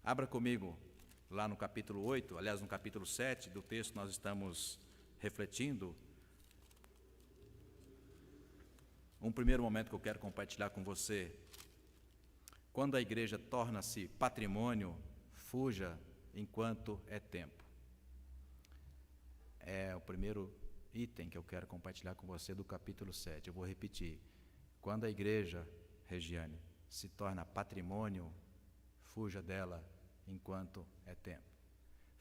Abra comigo lá no capítulo 8, aliás, no capítulo 7 do texto que nós estamos refletindo. Um primeiro momento que eu quero compartilhar com você. Quando a igreja torna-se patrimônio, fuja enquanto é tempo. É o primeiro item que eu quero compartilhar com você do capítulo 7. Eu vou repetir. Quando a igreja, Regiane, se torna patrimônio, fuja dela enquanto é tempo.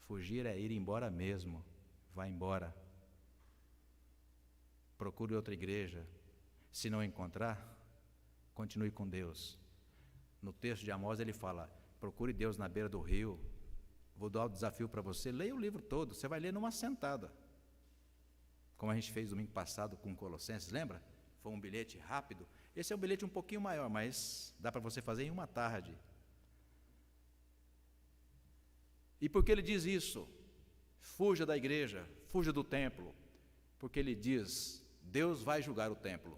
Fugir é ir embora mesmo. Vá embora. Procure outra igreja. Se não encontrar, continue com Deus. No texto de Amós ele fala, procure Deus na beira do rio. Vou dar o desafio para você, leia o livro todo, você vai ler numa sentada. Como a gente fez domingo passado com Colossenses, lembra? Foi um bilhete rápido. Esse é um bilhete um pouquinho maior, mas dá para você fazer em uma tarde. E por que ele diz isso? Fuja da igreja, fuja do templo. Porque ele diz, Deus vai julgar o templo.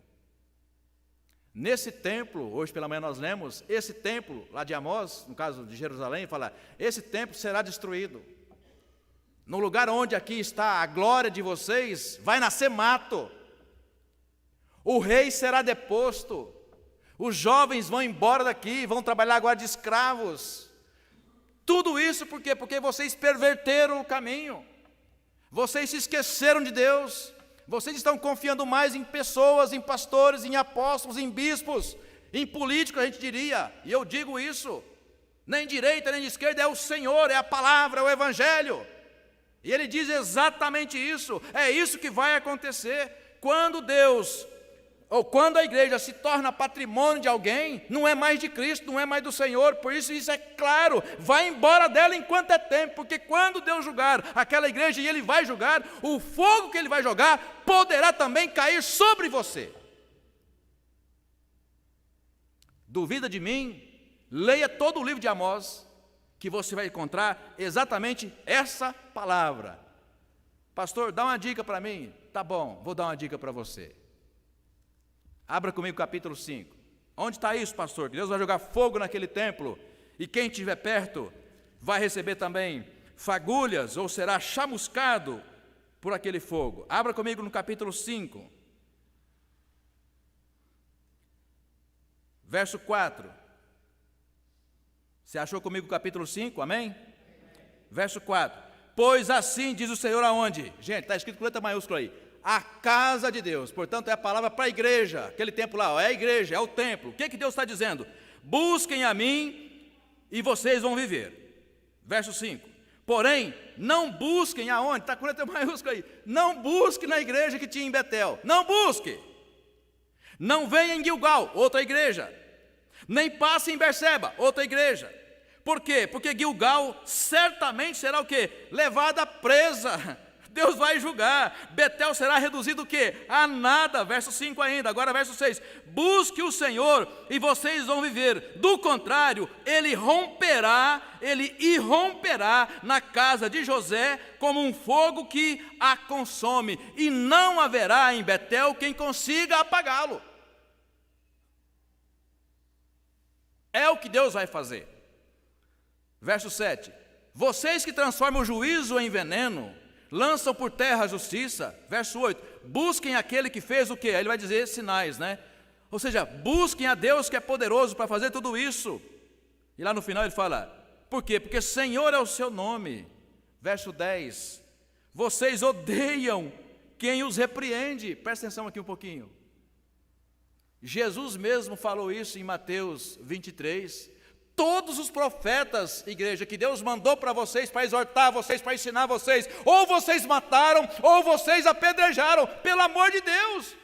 Nesse templo, hoje pela manhã nós lemos, esse templo lá de Amós, no caso de Jerusalém, fala, esse templo será destruído. No lugar onde aqui está a glória de vocês, vai nascer mato. O rei será deposto. Os jovens vão embora daqui, vão trabalhar agora de escravos. Tudo isso por quê? Porque vocês perverteram o caminho. Vocês se esqueceram de Deus. Vocês estão confiando mais em pessoas, em pastores, em apóstolos, em bispos, em políticos, a gente diria, e eu digo isso, nem direita nem de esquerda, é o Senhor, é a palavra, é o Evangelho. E ele diz exatamente isso, é isso que vai acontecer. Quando Deus, ou quando a igreja se torna patrimônio de alguém, não é mais de Cristo, não é mais do Senhor, por isso é claro, vai embora dela enquanto é tempo, porque quando Deus julgar aquela igreja, e Ele vai julgar, o fogo que Ele vai jogar, poderá também cair sobre você. Duvida de mim? Leia todo o livro de Amós, que você vai encontrar exatamente essa palavra. Pastor, dá uma dica para mim. Tá bom, vou dar uma dica para você. Abra comigo o capítulo 5. Onde está isso, pastor? Que Deus vai jogar fogo naquele templo, e quem estiver perto vai receber também fagulhas, ou será chamuscado por aquele fogo. Abra comigo no capítulo 5. Verso 4. Você achou comigo o capítulo 5? Amém? Verso 4. Pois assim diz o Senhor aonde? Gente, está escrito com letra maiúscula aí. A casa de Deus, portanto é a palavra para a igreja, aquele templo lá, é a igreja, é o templo. O que Deus está dizendo? Busquem a mim e vocês vão viver. Verso 5. Porém, não busquem aonde? Está com letra maiúscula aí. Não busque na igreja que tinha em Betel. Não busque. Não venha em Gilgal, outra igreja. Nem passe em Berseba, outra igreja. Por quê? Porque Gilgal certamente será o quê? Levada presa. Deus vai julgar. Betel será reduzido o quê? A nada. Verso 5 ainda. Agora verso 6. Busque o Senhor e vocês vão viver. Do contrário, Ele irromperá na casa de José como um fogo que a consome. E não haverá em Betel quem consiga apagá-lo. É o que Deus vai fazer. Verso 7. Vocês que transformam o juízo em veneno, lançam por terra a justiça. Verso 8, busquem aquele que fez o quê? Aí ele vai dizer sinais, né? Ou seja, busquem a Deus que é poderoso para fazer tudo isso. E lá no final ele fala, por quê? Porque Senhor é o seu nome. Verso 10, vocês odeiam quem os repreende. Presta atenção aqui um pouquinho. Jesus mesmo falou isso em Mateus 23. Todos os profetas, igreja, que Deus mandou para vocês, para exortar vocês, para ensinar vocês, ou vocês mataram, ou vocês apedrejaram, pelo amor de Deus.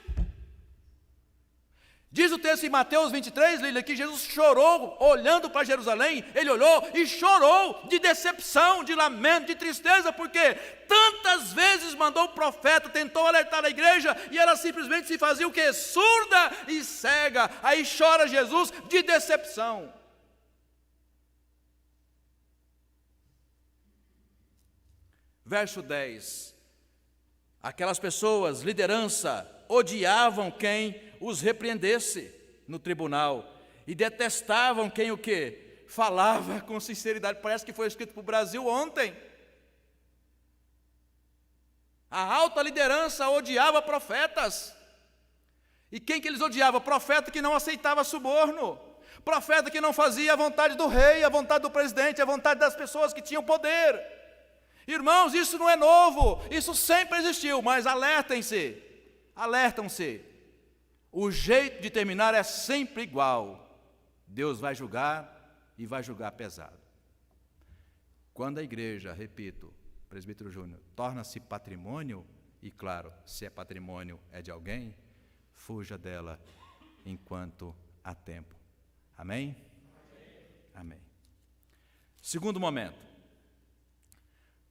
Diz o texto em Mateus 23, Lília, que Jesus chorou olhando para Jerusalém, ele olhou e chorou de decepção, de lamento, de tristeza, porque tantas vezes mandou o profeta, tentou alertar a igreja, e ela simplesmente se fazia o quê? Surda e cega. Aí chora Jesus de decepção. Verso 10, aquelas pessoas, liderança, odiavam quem os repreendesse no tribunal e detestavam quem o quê? falava com sinceridade, parece que foi escrito para o Brasil ontem. A alta liderança odiava profetas. E quem que eles odiavam? Profeta que não aceitava suborno. Profeta que não fazia a vontade do rei, a vontade do presidente, a vontade das pessoas que tinham poder. Irmãos, isso não é novo, isso sempre existiu, mas alertem-se, alertam-se. O jeito de terminar é sempre igual. Deus vai julgar e vai julgar pesado. Quando a igreja, repito, presbítero Júnior, torna-se patrimônio, e claro, se é patrimônio é de alguém, fuja dela enquanto há tempo. Amém? Amém. Segundo momento.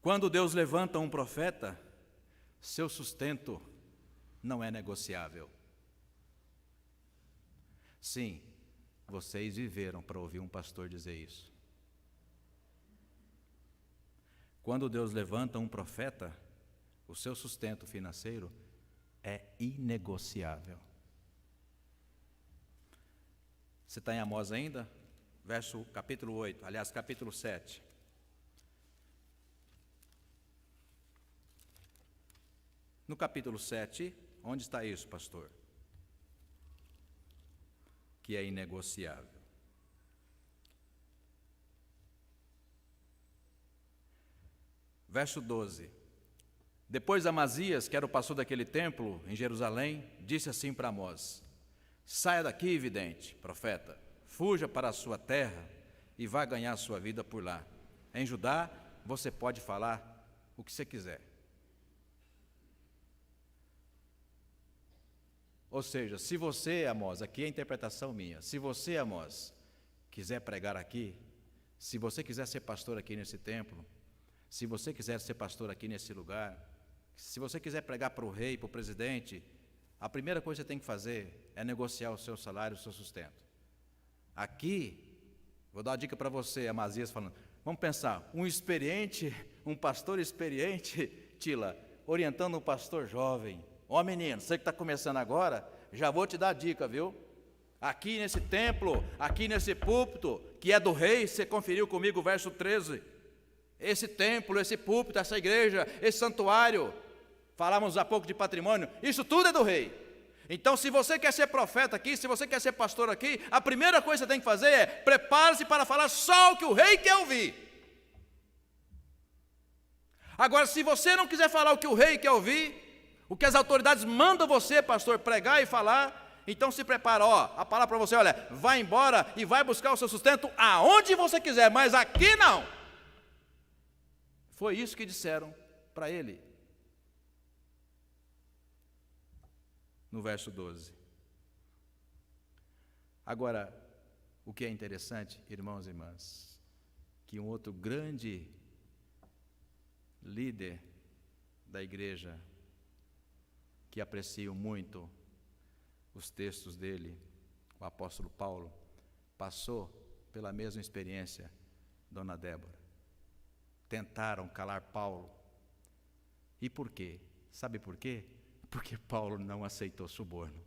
Quando Deus levanta um profeta, seu sustento não é negociável. Sim, vocês viveram para ouvir um pastor dizer isso. Quando Deus levanta um profeta, o seu sustento financeiro é inegociável. Você está em Amós ainda? Capítulo 8, aliás, capítulo 7. No capítulo 7, onde está isso, pastor? Que é inegociável. Verso 12. Depois Amazias, que era o pastor daquele templo em Jerusalém, disse assim para Amós: saia daqui, vidente, profeta, fuja para a sua terra e vá ganhar a sua vida por lá. Em Judá, você pode falar o que você quiser. Ou seja, se você, Amós, aqui é a interpretação minha, se você, Amós, quiser pregar aqui, se você quiser ser pastor aqui nesse templo, se você quiser ser pastor aqui nesse lugar, se você quiser pregar para o rei, para o presidente, a primeira coisa que você tem que fazer é negociar o seu salário, o seu sustento. Aqui, vou dar uma dica para você, Amazias falando, vamos pensar, um pastor experiente, Tila, orientando um pastor jovem. Ó menino, você que está começando agora, já vou te dar a dica, viu? Aqui nesse templo, aqui nesse púlpito, que é do rei, você conferiu comigo o verso 13. Esse templo, esse púlpito, essa igreja, esse santuário, falávamos há pouco de patrimônio, isso tudo é do rei. Então, se você quer ser profeta aqui, se você quer ser pastor aqui, a primeira coisa que você tem que fazer é prepare-se para falar só o que o rei quer ouvir. Agora, se você não quiser falar o que o rei quer ouvir, o que as autoridades mandam você, pastor, pregar e falar, então se prepara, a palavra para você, olha, vai embora e vai buscar o seu sustento aonde você quiser, mas aqui não. Foi isso que disseram para ele. No verso 12. Agora, o que é interessante, irmãos e irmãs, que um outro grande líder da igreja, que aprecio muito os textos dele, o apóstolo Paulo, passou pela mesma experiência, dona Débora. Tentaram calar Paulo. E por quê? Sabe por quê? Porque Paulo não aceitou suborno.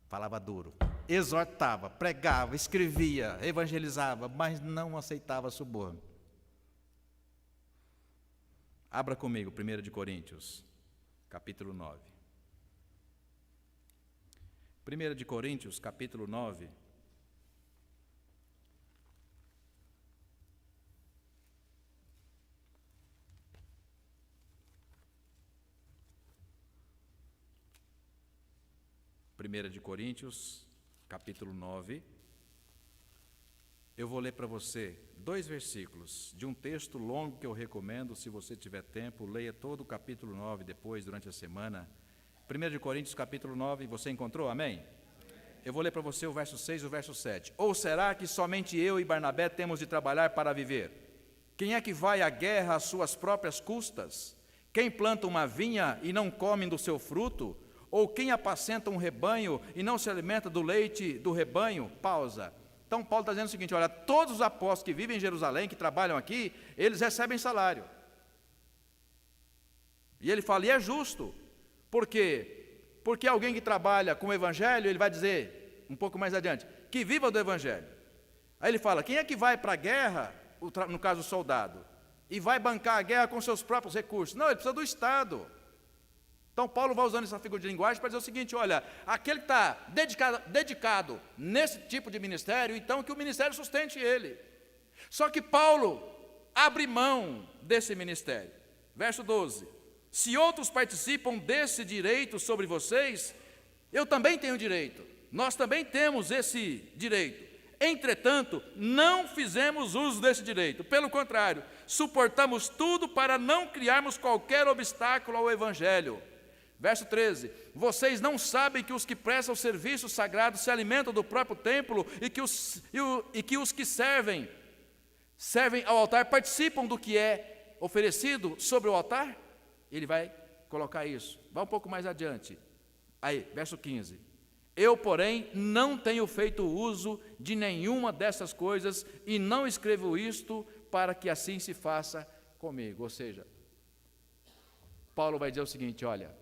Falava duro, exortava, pregava, escrevia, evangelizava, mas não aceitava suborno. Abra comigo 1 de Coríntios, capítulo 9. 1 de Coríntios, capítulo 9. Primeira de Coríntios, capítulo 9. Eu vou ler para você 2 versículos de um texto longo que eu recomendo, se você tiver tempo, leia todo o capítulo 9 depois, durante a semana. 1 de Coríntios, capítulo 9, você encontrou? Amém? Eu vou ler para você o verso 6 e o verso 7. Ou será que somente eu e Barnabé temos de trabalhar para viver? Quem é que vai à guerra às suas próprias custas? Quem planta uma vinha e não come do seu fruto? Ou quem apacenta um rebanho e não se alimenta do leite do rebanho? Pausa. Então Paulo está dizendo o seguinte, olha, todos os apóstolos que vivem em Jerusalém, que trabalham aqui, eles recebem salário. E ele fala, e é justo. Por quê? Porque alguém que trabalha com o evangelho, ele vai dizer, um pouco mais adiante, que viva do evangelho. Aí ele fala, quem é que vai para a guerra, no caso o soldado, e vai bancar a guerra com seus próprios recursos? Não, ele precisa do Estado. Então Paulo vai usando essa figura de linguagem para dizer o seguinte, olha, aquele que está dedicado nesse tipo de ministério, então que o ministério sustente ele. Só que Paulo abre mão desse ministério. Verso 12, se outros participam desse direito sobre vocês, eu também tenho direito, nós também temos esse direito. Entretanto, não fizemos uso desse direito, pelo contrário, suportamos tudo para não criarmos qualquer obstáculo ao Evangelho. Verso 13, vocês não sabem que os que prestam serviço sagrado se alimentam do próprio templo e que os que servem ao altar participam do que é oferecido sobre o altar? Ele vai colocar isso. Vai um pouco mais adiante. Aí, verso 15. Eu, porém, não tenho feito uso de nenhuma dessas coisas e não escrevo isto para que assim se faça comigo. Ou seja, Paulo vai dizer o seguinte, olha,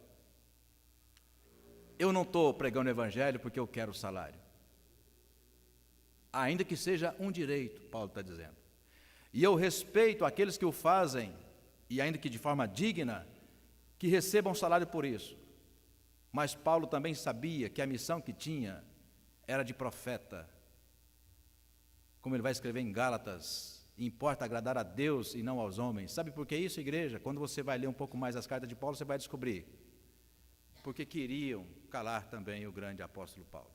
eu não estou pregando o evangelho porque eu quero salário. Ainda que seja um direito, Paulo está dizendo. E eu respeito aqueles que o fazem, e ainda que de forma digna, que recebam salário por isso. Mas Paulo também sabia que a missão que tinha era de profeta. Como ele vai escrever em Gálatas, importa agradar a Deus e não aos homens. Sabe por que isso, igreja? Quando você vai ler um pouco mais as cartas de Paulo, você vai descobrir. Porque queriam calar também o grande apóstolo Paulo.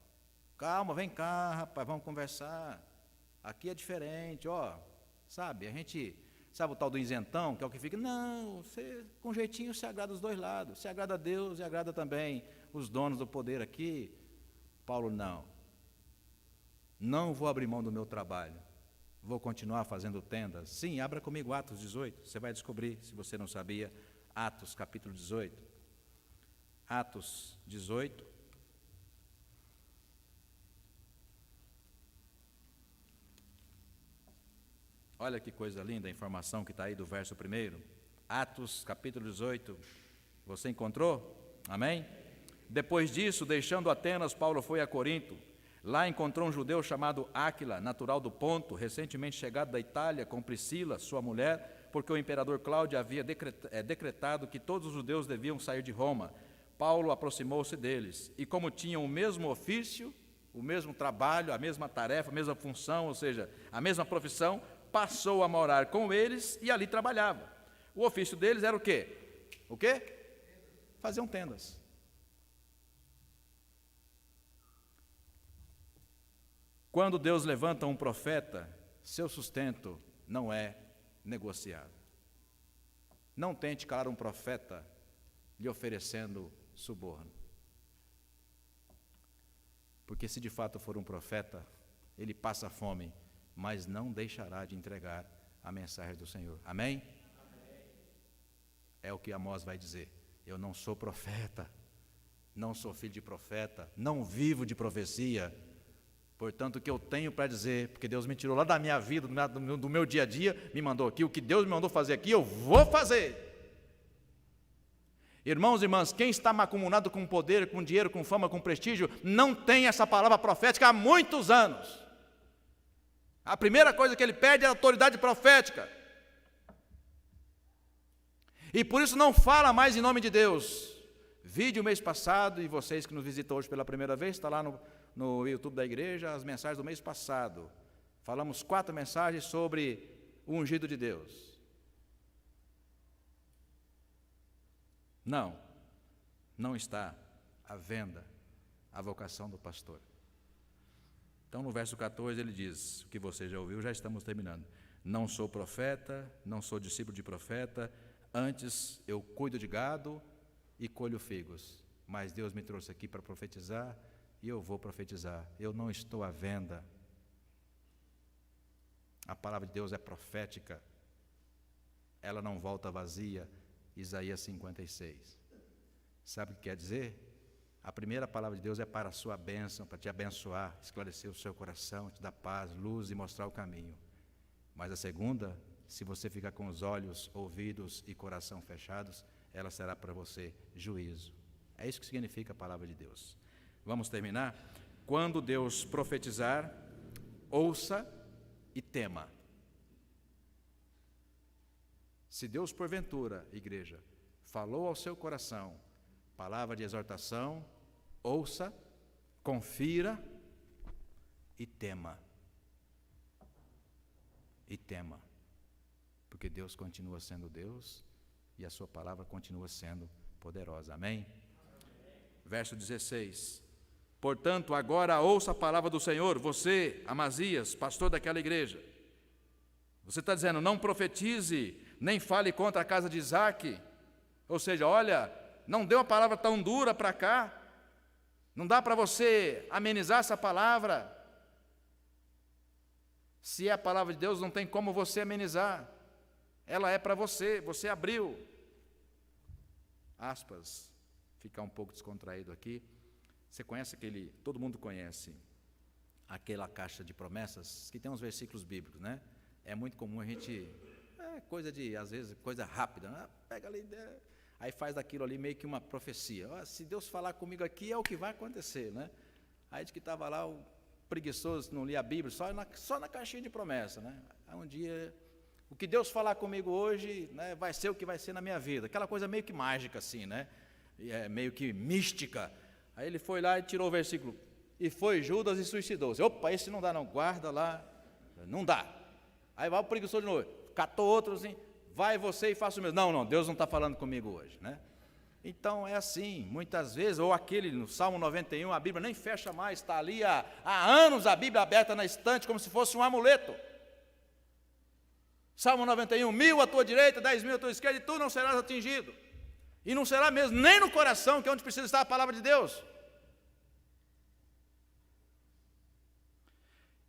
Calma, vem cá, rapaz, vamos conversar. Aqui é diferente, ó. Sabe, a gente, sabe o tal do isentão, que é o que fica, não, você com jeitinho se agrada os dois lados, se agrada a Deus e agrada também os donos do poder aqui. Paulo, não vou abrir mão do meu trabalho, vou continuar fazendo tendas. Sim, abra comigo Atos 18, você vai descobrir, se você não sabia, Atos capítulo 18. Atos 18. Olha que coisa linda a informação que está aí do verso 1. Atos, capítulo 18. Você encontrou? Amém? Depois disso, deixando Atenas, Paulo foi a Corinto. Lá encontrou um judeu chamado Áquila, natural do Ponto, recentemente chegado da Itália, com Priscila, sua mulher, porque o imperador Cláudio havia decretado que todos os judeus deviam sair de Roma. Paulo aproximou-se deles, e como tinham o mesmo ofício, o mesmo trabalho, a mesma tarefa, a mesma função, ou seja, a mesma profissão, passou a morar com eles e ali trabalhava. O ofício deles era o quê? O quê? Faziam tendas. Quando Deus levanta um profeta, seu sustento não é negociado. Não tente calar um profeta lhe oferecendo suborno. Porque se de fato for um profeta, ele passa fome, mas não deixará de entregar a mensagem do Senhor. Amém? Amém. É o que Amós vai dizer. Eu não sou profeta, não sou filho de profeta, não vivo de profecia. Portanto, o que eu tenho para dizer, porque Deus me tirou lá da minha vida, do meu dia a dia, me mandou aqui, o que Deus me mandou fazer aqui, eu vou fazer. Irmãos e irmãs, quem está macumunado com poder, com dinheiro, com fama, com prestígio, não tem essa palavra profética há muitos anos. A primeira coisa que ele pede é a autoridade profética. E por isso não fala mais em nome de Deus. Vídeo mês passado, e vocês que nos visitam hoje pela primeira vez, está lá no YouTube da igreja, as mensagens do mês passado. Falamos 4 mensagens sobre o ungido de Deus. Não está à venda a vocação do pastor. Então, no verso 14, ele diz, o que você já ouviu, já estamos terminando. Não sou profeta, não sou discípulo de profeta, antes eu cuido de gado e colho figos. Mas Deus me trouxe aqui para profetizar e eu vou profetizar. Eu não estou à venda. A palavra de Deus é profética. Ela não volta vazia. Isaías 56. Sabe o que quer dizer? A primeira palavra de Deus é para a sua bênção, para te abençoar, esclarecer o seu coração, te dar paz, luz e mostrar o caminho. Mas a segunda, se você ficar com os olhos, ouvidos e coração fechados, ela será para você juízo. É isso que significa a palavra de Deus. Vamos terminar? Quando Deus profetizar, ouça e tema. Se Deus, porventura, igreja, falou ao seu coração, palavra de exortação, ouça, confira e tema. E tema. Porque Deus continua sendo Deus e a sua palavra continua sendo poderosa. Amém? Verso 16. Portanto, agora ouça a palavra do Senhor, você, Amazias, pastor daquela igreja. Você está dizendo, não profetize, nem fale contra a casa de Isaque. Ou seja, olha, não deu uma palavra tão dura para cá. Não dá para você amenizar essa palavra. Se é a palavra de Deus, não tem como você amenizar. Ela é para você, você abriu. Aspas, ficar um pouco descontraído aqui. Você conhece aquele, todo mundo conhece, aquela caixa de promessas, que tem uns versículos bíblicos, né? É muito comum a gente, coisa de, às vezes, coisa rápida, né? Pega ali, aí faz daquilo ali meio que uma profecia. Se Deus falar comigo aqui, é o que vai acontecer, né? Aí de que estava lá o preguiçoso, não lia a Bíblia, só na caixinha de promessa, né? Aí um dia, o que Deus falar comigo hoje, né, vai ser o que vai ser na minha vida. Aquela coisa meio que mágica assim, né? Meio que mística. Aí ele foi lá e tirou o versículo, e foi Judas e suicidou-se. Opa, esse não dá não, guarda lá, não dá. Aí vai o preguiçoso de novo, catou outro assim, vai você e faça o mesmo. Não, Deus não está falando comigo hoje, né? Então é assim, muitas vezes, ou aquele no Salmo 91, a Bíblia nem fecha mais, está ali há anos a Bíblia aberta na estante, como se fosse um amuleto. Salmo 91, 1.000 à tua direita, 10.000 à tua esquerda, e tu não serás atingido. E não será mesmo, nem no coração, que é onde precisa estar a palavra de Deus.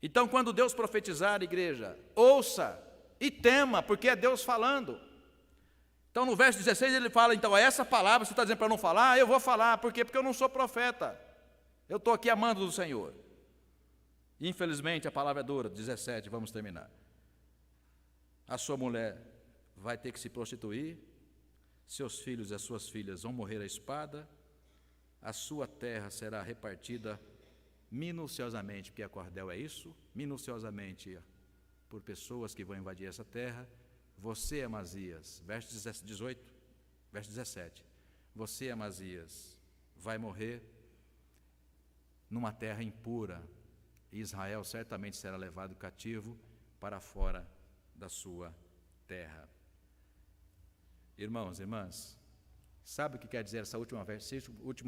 Então, quando Deus profetizar, igreja, ouça e tema, porque é Deus falando. Então, no verso 16, ele fala, então, essa palavra, você está dizendo para não falar? Eu vou falar, por quê? Porque eu não sou profeta. Eu estou aqui amando do Senhor. Infelizmente, a palavra é dura, 17, vamos terminar. A sua mulher vai ter que se prostituir, seus filhos e as suas filhas vão morrer à espada, a sua terra será repartida minuciosamente, porque a cordel é isso, minuciosamente por pessoas que vão invadir essa terra. Você, Amazias, verso 18, verso 17, você, Amazias, vai morrer numa terra impura, e Israel certamente será levado cativo para fora da sua terra. Irmãos, irmãs, sabe o que quer dizer esse último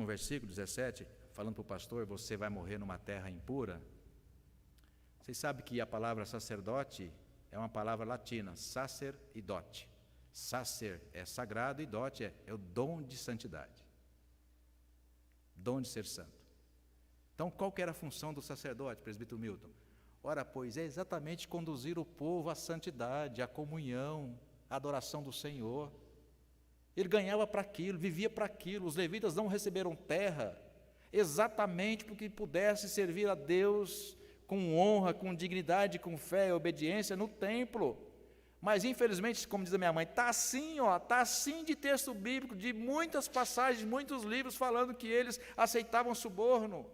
versículo, 17, falando para o pastor, você vai morrer numa terra impura? Vocês sabem que a palavra sacerdote é uma palavra latina, sacer e dote. Sacer é sagrado e dote é o dom de santidade. Dom de ser santo. Então, qual que era a função do sacerdote, presbítero Milton? Ora, pois, é exatamente conduzir o povo à santidade, à comunhão, à adoração do Senhor. Ele ganhava para aquilo, vivia para aquilo. Os levitas não receberam terra exatamente porque pudesse servir a Deus com honra, com dignidade, com fé e obediência no templo. Mas, infelizmente, como diz a minha mãe, está assim, está assim de texto bíblico, de muitas passagens, muitos livros falando que eles aceitavam suborno,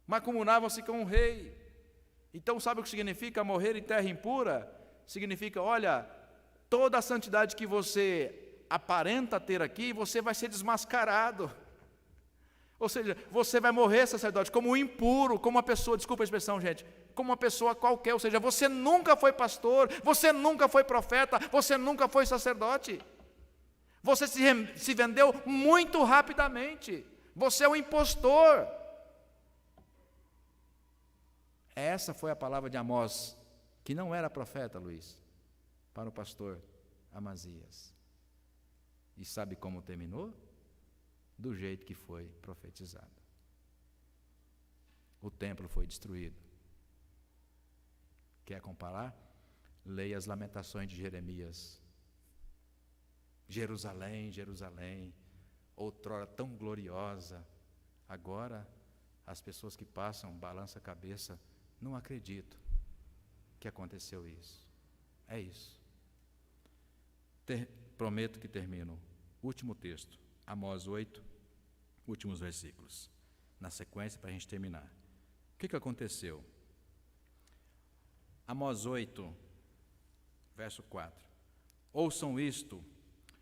mancomunavam-se com o rei. Então, sabe o que significa morrer em terra impura? Significa, olha, toda a santidade que você aparenta ter aqui, você vai ser desmascarado. Ou seja, você vai morrer, sacerdote, como um impuro, como uma pessoa, desculpa a expressão, gente, como uma pessoa qualquer. Ou seja, você nunca foi pastor, você nunca foi profeta, você nunca foi sacerdote. Você se vendeu muito rapidamente. Você é um impostor. Essa foi a palavra de Amós, que não era profeta, Luiz, para o pastor Amazias. E sabe como terminou? Do jeito que foi profetizado. O templo foi destruído. Quer comparar? Leia as lamentações de Jeremias. Jerusalém, Jerusalém, outrora tão gloriosa, agora as pessoas que passam balançam a cabeça, não acredito que aconteceu isso. É isso. Prometo que termino. Último texto, Amós 8, últimos versículos. Na sequência, para a gente terminar. O que aconteceu? Amós 8, verso 4. Ouçam isto,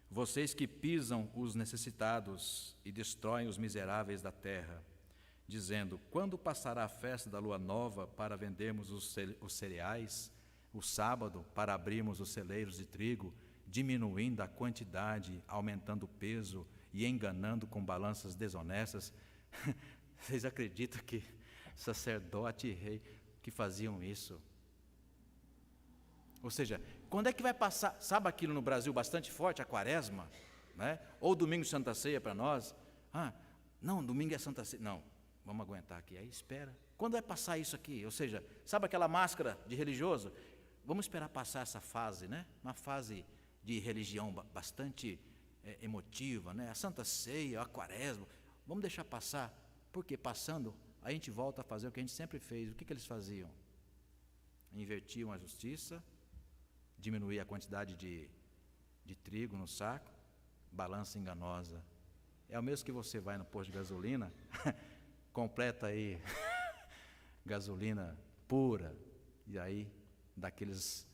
vocês que pisam os necessitados e destroem os miseráveis da terra, dizendo: quando passará a festa da lua nova para vendermos os cereais, o sábado para abrirmos os celeiros de trigo, diminuindo a quantidade, aumentando o peso e enganando com balanças desonestas? Vocês acreditam que sacerdote e rei que faziam isso? Ou seja, quando é que vai passar, sabe aquilo no Brasil bastante forte, a quaresma, né? Ou domingo de Santa Ceia para nós? Não, domingo é Santa Ceia. Não, vamos aguentar aqui, aí espera. Quando vai passar isso aqui? Ou seja, sabe aquela máscara de religioso? Vamos esperar passar essa fase, né? Uma fase de religião bastante emotiva, né? A Santa Ceia, a quaresma, vamos deixar passar, porque passando a gente volta a fazer o que a gente sempre fez. O que eles faziam? Invertiam a justiça, diminuir a quantidade de trigo no saco, balança enganosa. É o mesmo que você vai no posto de gasolina, completa aí gasolina pura, e aí daqueles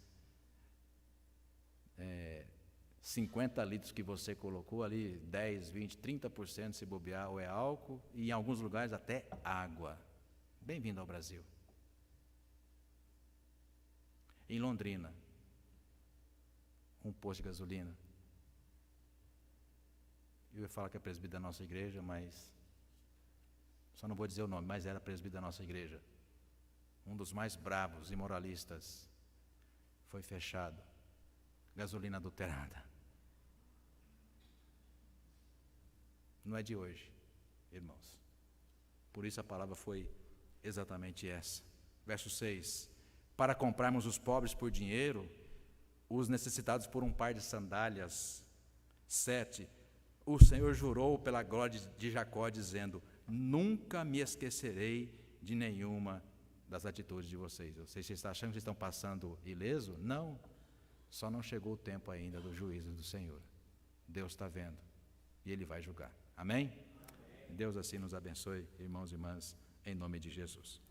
50 litros que você colocou ali, 10, 20, 30% se bobear ou é álcool, e em alguns lugares até água. Bem-vindo ao Brasil. Em Londrina, um posto de gasolina. Eu ia falar que é presbítero da nossa igreja, mas só não vou dizer o nome, mas era presbítero da nossa igreja. Um dos mais bravos e moralistas foi fechado. Gasolina adulterada. Não é de hoje, irmãos. Por isso a palavra foi exatamente essa. Verso 6. Para comprarmos os pobres por dinheiro, os necessitados por um par de sandálias. 7. O Senhor jurou pela glória de Jacó, dizendo: nunca me esquecerei de nenhuma das atitudes de vocês. Vocês estão achando que estão passando ileso? Não. Só não chegou o tempo ainda do juízo do Senhor. Deus está vendo e Ele vai julgar. Amém? Amém. Deus assim nos abençoe, irmãos e irmãs, em nome de Jesus.